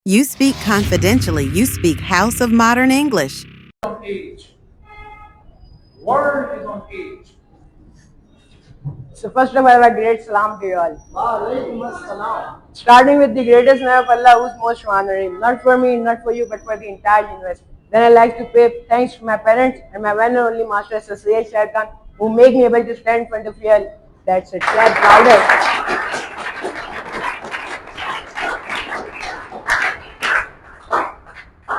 You speak confidentially. You speak House of Modern English. On age. Word is on age. So first of all, a great salam to you all. Walaikum assalam. Starting with the greatest name of Allah, who's most honoring. Not for me, not for you, but for the entire universe. Then I like to pay thanks to my parents and my one and only master, Sayyid Shah Khan, who make me able to stand in front of you all. That's it. Clap louder.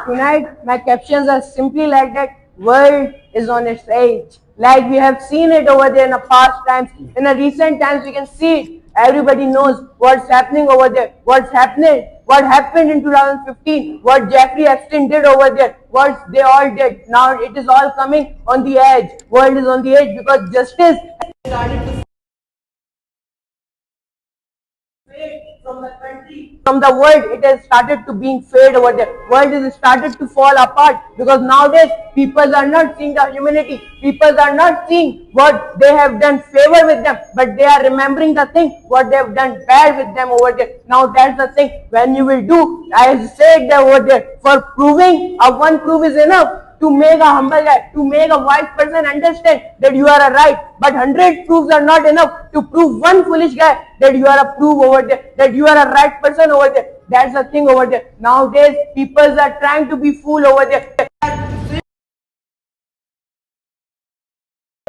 Tonight, my captions are simply like that. World is on its age. Like we have seen it over there in the past times. In the recent times, we can see it. Everybody knows what's happening over there. What's happening? What happened in 2015? What Jeffrey Epstein did over there? What they all did. Now it is all coming on the edge. World is on the edge because justice started to from the country, from the world. It has started to being fade over there. World has started to fall apart because nowadays people are not seeing the humanity. People are not seeing what they have done favor with them, but they are remembering the thing what they have done bad with them over there. Now that's the thing. When you will do, I said that over there, for proving, one proof is enough to make a humble guy, to make a wise person understand that you are a right. But 100 proofs are not enough to prove one foolish guy that you are a proof over there, that you are a right person over there. That's the thing over there. Nowadays, people are trying to be fool over there.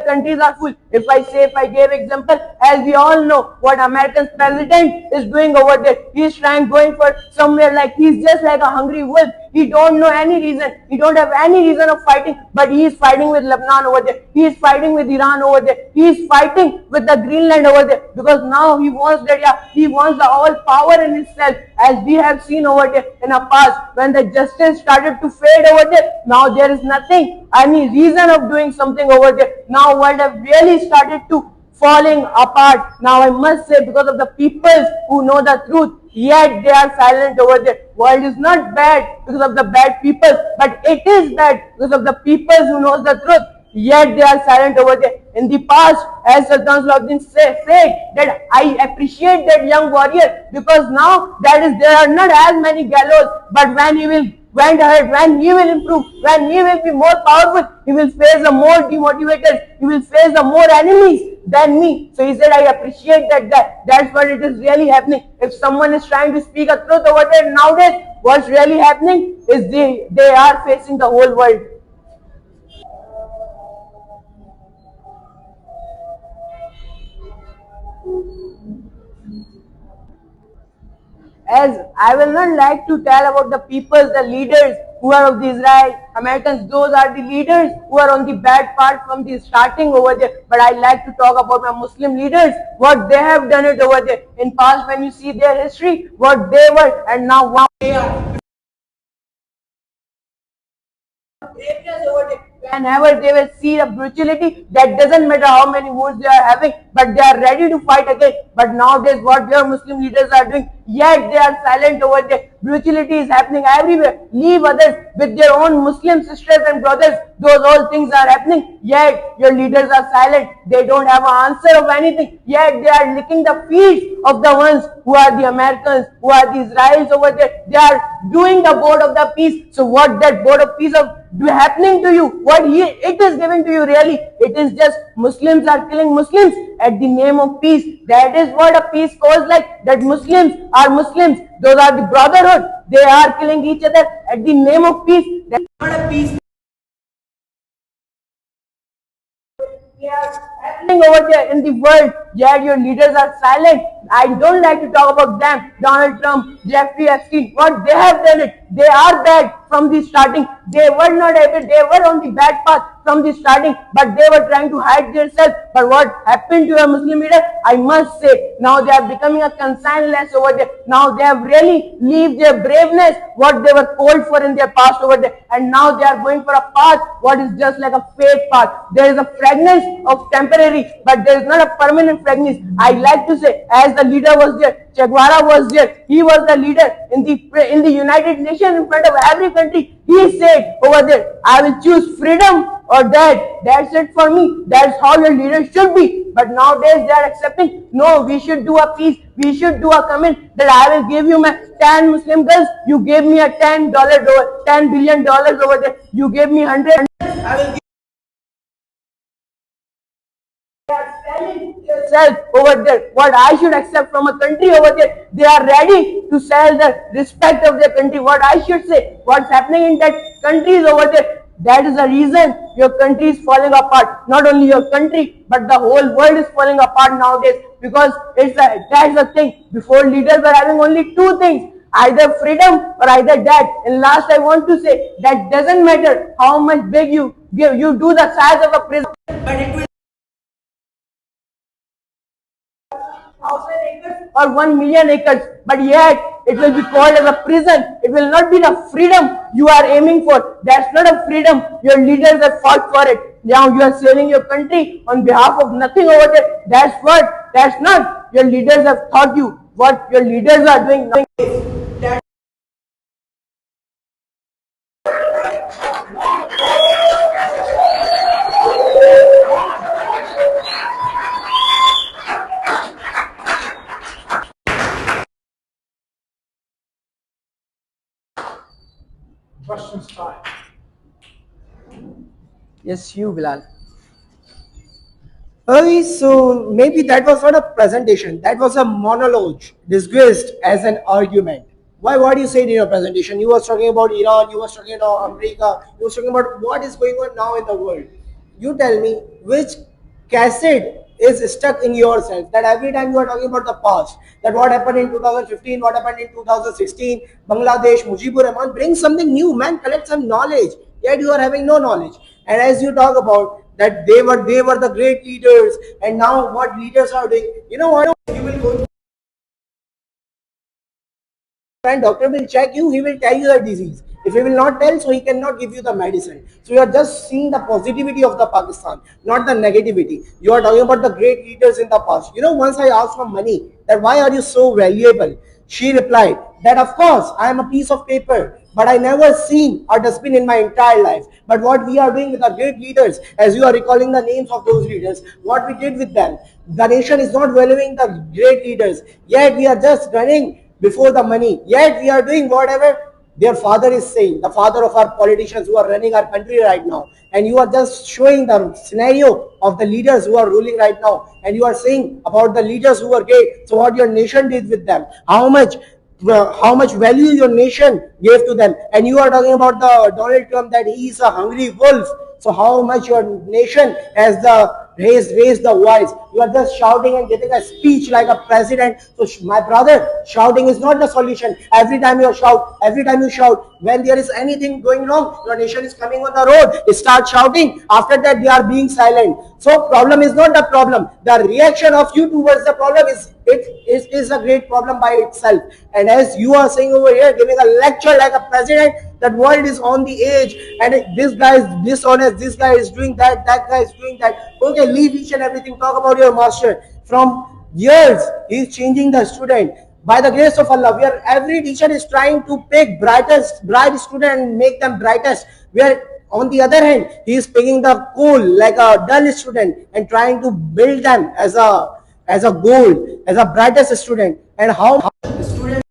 Countries are full. If I gave example, as we all know what American president is doing over there. He's going for somewhere like he's just like a hungry wolf. He don't know any reason. He don't have any reason of fighting, but he is fighting with Lebanon over there. He is fighting with Iran over there. He is fighting with the Greenland over there because now he wants that, he wants the all power in himself, as we have seen over there in the past when the justice started to fade over there. Now there is nothing, any reason of doing something over there. Now world have really started to falling apart. Now I must say, because of the people who know the truth, yet they are silent over there. World is not bad because of the bad people, but it is bad because of the people who knows the truth, yet they are silent over there. In the past, as Sultan Salahuddin said that I appreciate that young warrior because now there are not as many gallows, but when he will went ahead, when he will improve, when he will be more powerful, he will face the more demotivators, he will face the more enemies than me. So he said, I appreciate that guy. That's what it is really happening. If someone is trying to speak a truth over there nowadays, what's really happening is they are facing the whole world. As I will not like to tell about the people, the leaders who are of the Israel, Americans, those are the leaders who are on the bad part from the starting over there. But I like to talk about my Muslim leaders, what they have done it over there. In past, when you see their history, what they were and now what they are. Whenever they will see the brutality, that doesn't matter how many wounds they are having, but they are ready to fight again. But nowadays, what your Muslim leaders are doing, yet they are silent over there. Brutality is happening everywhere. Leave others with their own Muslim sisters and brothers. Those all things are happening, yet your leaders are silent. They don't have an answer of anything, yet they are licking the feet of the ones who are the Americans, who are the Israelis over there. They are doing the board of the peace. So what that board of peace of happening to you, what it is giving to you really, it is just Muslims are killing Muslims at the name of peace. That is what a peace cause like, that Muslims are Muslims, those are the brotherhood, they are killing each other at the name of peace. That is not a peace. They are happening over there in the world, yet your leaders are silent. I don't like to talk about them, Donald Trump, Jeffrey Epstein, what they have done it. They are bad from the starting. They were not able, they were on the bad path from the starting, but they were trying to hide themselves. But what happened to a Muslim leader, I must say, now they are becoming a concernless over there. Now they have really left their braveness, what they were called for in their past over there. And now they are going for a path, what is just like a fake path. There is a fragrance of temporary, but there is not a permanent fragrance. I like to say, as the leader was there, Che Guevara was there, he was the leader in the United Nations in front of every country. He said over there, I will choose freedom or that. That's it for me. That's how your leaders should be. But nowadays they are accepting, no, we should do a peace, we should do a comment that I will give you my 10 Muslim girls, you gave me a $10 billion over there, you gave me 100, I will give yourself over there. What I should accept from a country over there, they are ready to sell the respect of their country. What I should say, what's happening in that countries over there, that is the reason your country is falling apart. Not only your country, but the whole world is falling apart nowadays, because that's the thing. Before, leaders were having only two things, either freedom or either that. And last, I want to say that doesn't matter how much big you give, you do the size of a prison, but it will 1,000 acres or 1 million acres, but yet it will be called as a prison. It will not be the freedom you are aiming for. That's not a freedom. Your leaders have fought for it. Now you are selling your country on behalf of nothing over there. That's what. That's not. Your leaders have taught you what your leaders are doing. That Questions time. yes, you, Bilal. So maybe that was not a presentation. That was a monologue disguised as an argument. Why? What you said in your presentation? You were talking about Iran. You were talking about America. You were talking about what is going on now in the world. You tell me which cassette is stuck in yourself. That every time you are talking about the past, that what happened in 2015, what happened in 2016, Bangladesh, Mujibur Rahman, bring something new, man. Collect some knowledge. Yet you are having no knowledge. And as you talk about that they were the great leaders, and now what leaders are doing, you know what, you will go and doctor will check you, he will tell you the disease. If he will not tell, so he cannot give you the medicine. So you are just seeing the positivity of the Pakistan, not the negativity. You are talking about the great leaders in the past. You know, once I asked for money that why are you so valuable, she replied that of course I am a piece of paper, but I never seen a dustbin in my entire life. But what we are doing with our great leaders, as you are recalling the names of those leaders, what we did with them, the nation is not valuing the great leaders, yet we are just running before the money, yet we are doing whatever their father is saying, the father of our politicians who are running our country right now. And you are just showing the scenario of the leaders who are ruling right now, and you are saying about the leaders who are great. So what your nation did with them, how much value your nation gave to them, and you are talking about the Donald Trump that he is a hungry wolf. So how much your nation has the raised the voice. You are just shouting and giving a speech like a president. So my brother, shouting is not the solution. Every time you shout, when there is anything going wrong, your nation is coming on the road, start shouting. After that, they are being silent. So problem is not the problem. The reaction of you towards the problem is a great problem by itself. And as you are saying over here, giving a lecture like a president, that world is on the edge, and this guy is dishonest, this guy is doing that guy is doing that. Okay, leave each and everything, talk about your master. From years he is changing the student. By the grace of Allah, where every teacher is trying to pick bright student and make them brightest, where on the other hand he is picking the cool like a dull student and trying to build them as a gold, as a brightest student. And how student,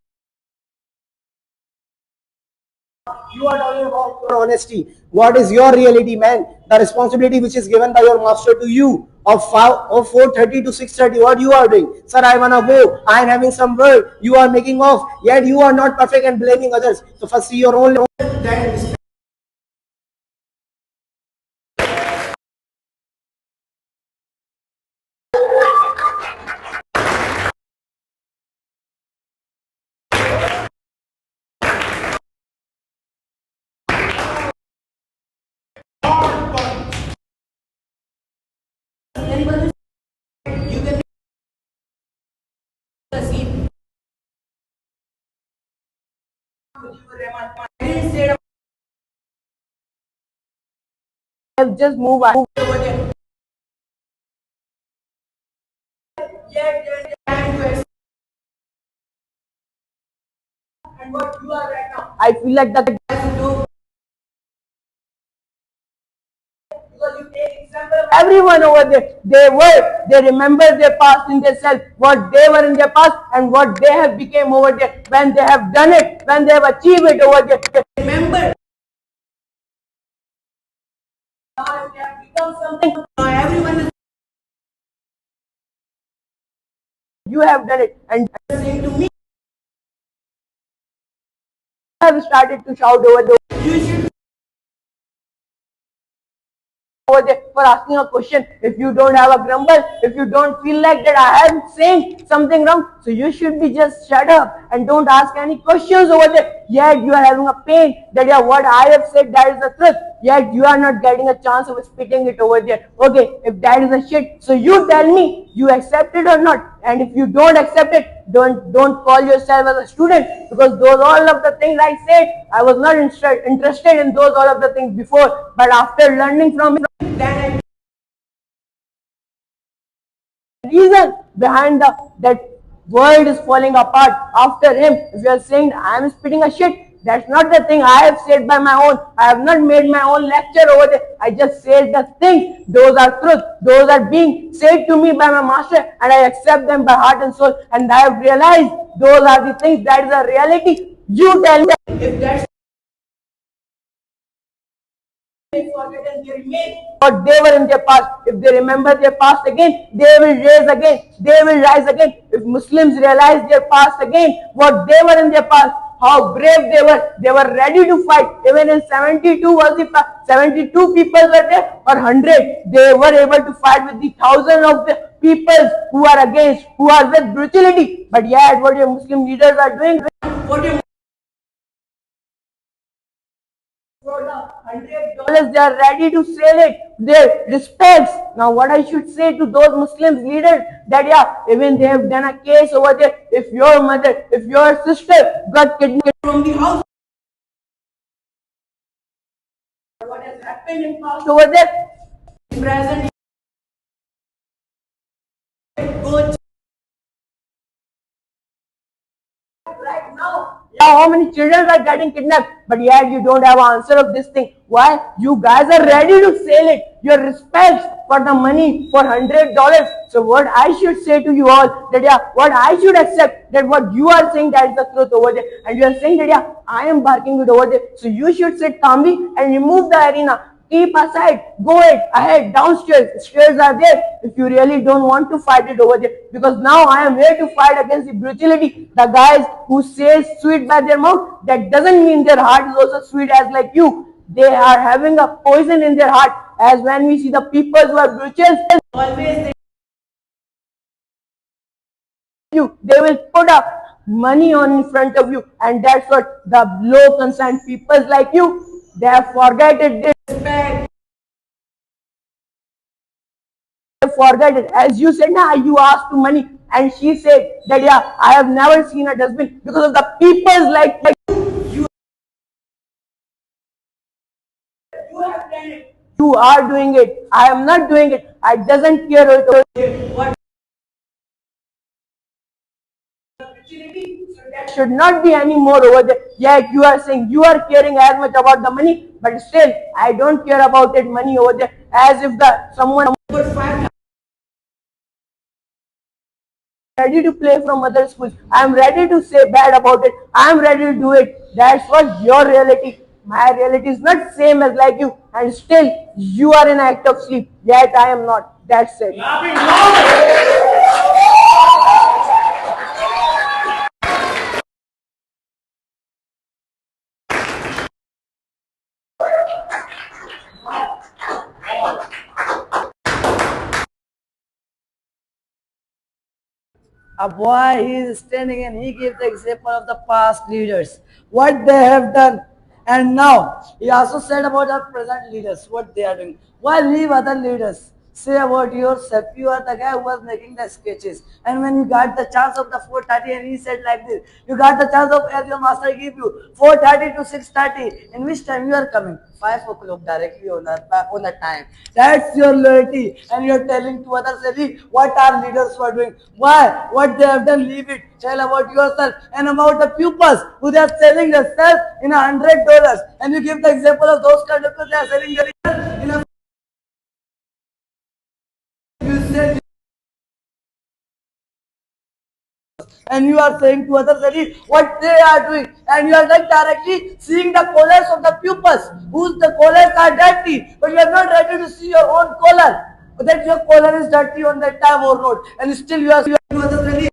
you are talking about your honesty. What is your reality, man? The responsibility which is given by your master to you of 4:30 to 6:30, what you are doing? Sir, I wanna go. I am having some work. You are making off. Yet you are not perfect and blaming others. So first see your own. Then just move over there. And what you are right now, I feel like that guys who do everyone over there, they remember their past in their self, what they were in their past and what they have become over there, when they have done it, when they have achieved it over there. Remember, now they have become something, now everyone is, you have done it, and saying to me, I have started to shout over there. You should over there for asking a question. If you don't have a grumble, if you don't feel like that I am saying something wrong, so you should be just shut up and don't ask any questions over there. Yet you are having a pain that yeah, what I have said, that is the truth. Yet you are not getting a chance of spitting it over there. Okay, if that is a shit, so you tell me you accept it or not. And if you don't accept it, don't call yourself as a student, because those all of the things I said, I was not interested in those all of the things before, but after learning from it, then I reason behind that world is falling apart after him. If you are saying I am spitting a shit, that's not the thing I have said by my own. I have not made my own lecture over there. I just said the things. Those are truth. Those are being said to me by my master, and I accept them by heart and soul. And I have realized those are the things. That is a reality. You tell me if that's forgotten, they remain what they were in their past. If they remember their past again, they will raise again. They will rise again. If Muslims realize their past again, what they were in their past, how brave they were ready to fight. Even in 72 was the 72 people were there, or 100. They were able to fight with the thousands of the people who are against, who are with brutality. But yet, what your Muslim leaders are doing, what your for the $100 they are ready to sell it, their respects. Now what I should say to those Muslim leaders, that yeah, even they have done a case over there. If your mother, if your sister got kidnapped from the house, what has happened in past over there, present, go right now. Yeah, how many children are getting kidnapped, but yet you don't have an answer of this thing. Why? You guys are ready to sell it, your respects for the money, for $100. So what I should say to you all, that yeah, what I should accept, that what you are saying, that is the truth over there, and you are saying that yeah, I am barking it over there. So you should sit calmly and remove the arena. Keep aside, go ahead, downstairs, stairs are there, if you really don't want to fight it over there, because now I am here to fight against the brutality. The guys who say sweet by their mouth, that doesn't mean their heart is also sweet as like you. They are having a poison in their heart, as when we see the people who are brutal, always they will put up money on in front of you, and that's what the low concerned people like you, they have forgotten this. Forget it. As you said, nah, you asked for money, and she said that yeah, I have never seen a dustbin, because of the people's like you have done it. You are doing it. I am not doing it. I doesn't care what. So that should not be any more over there. Yet you are saying you are caring as much about the money, but still I don't care about it money over there. As if the someone would find ready to play from other schools. I am ready to say bad about it. I am ready to do it. That's what your reality. My reality is not same as like you, and still you are in act of sleep. Yet I am not. That's it. A boy, he is standing and he gives the example of the past leaders, what they have done. And now, he also said about our present leaders, what they are doing. Why leave other leaders? Say about yourself, you are the guy who was making the sketches. And when you got the chance of the 4:30 and he said like this, you got the chance of, as your master gave you, 4:30 to 6:30, in which time you are coming? 5 o'clock directly on the time. That's your loyalty. And you are telling to others, what our leaders were doing. Why? What they have done, leave it. Tell about yourself and about the pupils who they are selling themselves in $100. And you give the example of those kind of people, they are selling their and you are saying to others already what they are doing, and you are not directly seeing the collars of the pupils, whose the collars are dirty, but you are not ready to see your own collar. That your collar is dirty on that time or road, and still you are to others already.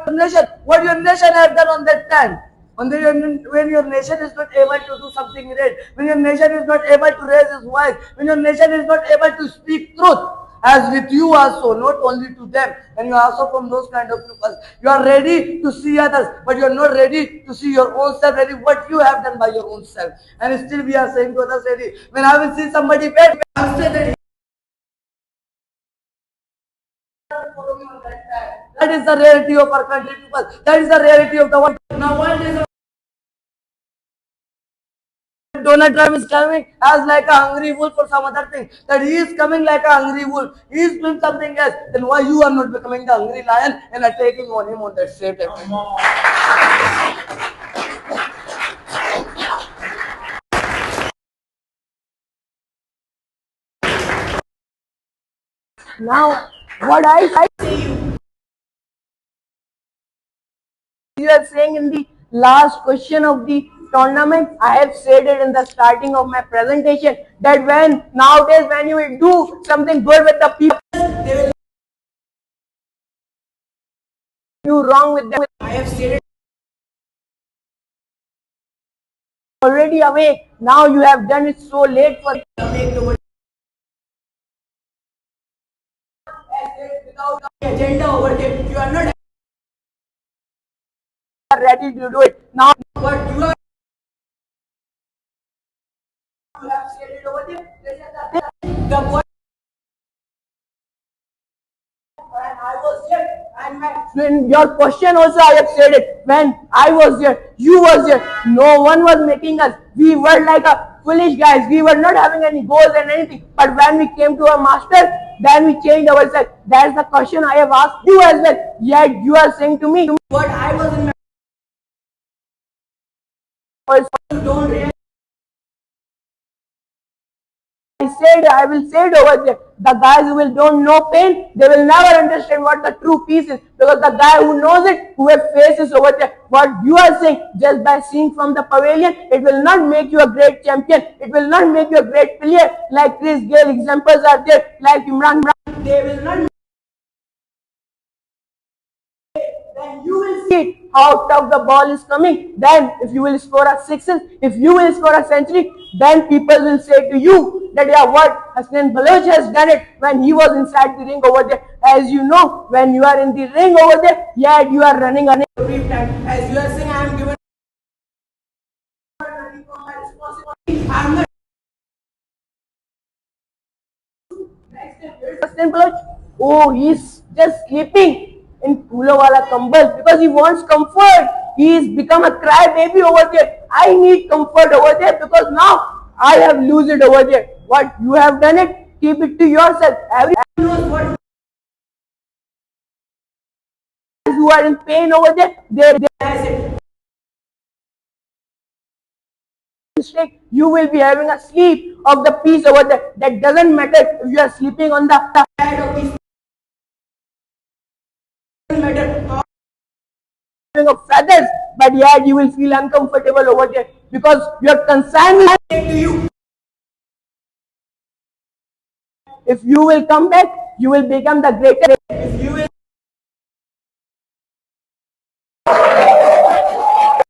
Nation, what your nation have done on that time. When your nation is not able to do something great, when your nation is not able to raise its voice, when your nation is not able to speak truth, as with you also, not only to them, and you are also from those kind of people. You are ready to see others, but you are not ready to see your own self, ready what you have done by your own self. And still we are saying to others, ready, when I will see somebody bad, I will say that that is the reality of our country people. That is the reality of the world. Now what is Donald Trump is coming as like a hungry wolf or some other thing. That he is coming like a hungry wolf. He is doing something else. Then why you are not becoming the hungry lion and attacking on him on that same time? Now, what I say you are saying in the last question of the tournament, I have said it in the starting of my presentation that when nowadays when you will do something good with the people, they will do wrong with them. I have said it already awake. Now you have done it so late for awake the world. Without agenda over there, you are not ready to do it. Now what you are you have said it over there. The point when I was here, and when your question also I have said it. When I was here, you was here. No one was making us. We were like a foolish guys. We were not having any goals and anything. But when we came to our master, then we changed ourselves. That's the question I have asked you as well. Yet you are saying to me what I was in my don't realize. I will say it over there. The guys who will don't know pain, they will never understand what the true peace is. Because the guy who knows it, who have faces over there, what you are saying, just by seeing from the pavilion, it will not make you a great champion. It will not make you a great player. Like Chris Gayle, examples are there. Like Imran, they will not. Then you will see how tough the ball is coming. Then if you will score a sixes, if you will score a century, then people will say to you that yeah, what Hasnain Baloch has done it when he was inside the ring over there. As you know, when you are in the ring over there, yeah, you are running every time. As you are saying, I am given running from my responsibility. I am not. Next step, Hasnain Baloch. Oh, he's just sleeping in Pulo wala kambal because he wants comfort. He's become a crybaby over there. I need comfort over there because now I have lose it over there. What you have done it, keep it to yourself. Everyone knows what who are in pain over there. They has it. Mistake. You will be having a sleep of the peace over there. That doesn't matter if you are sleeping on the bed of peace. Of feathers, but yet you will feel uncomfortable over there because your concern will say to you. If you will come back, you will become the greatest. If you will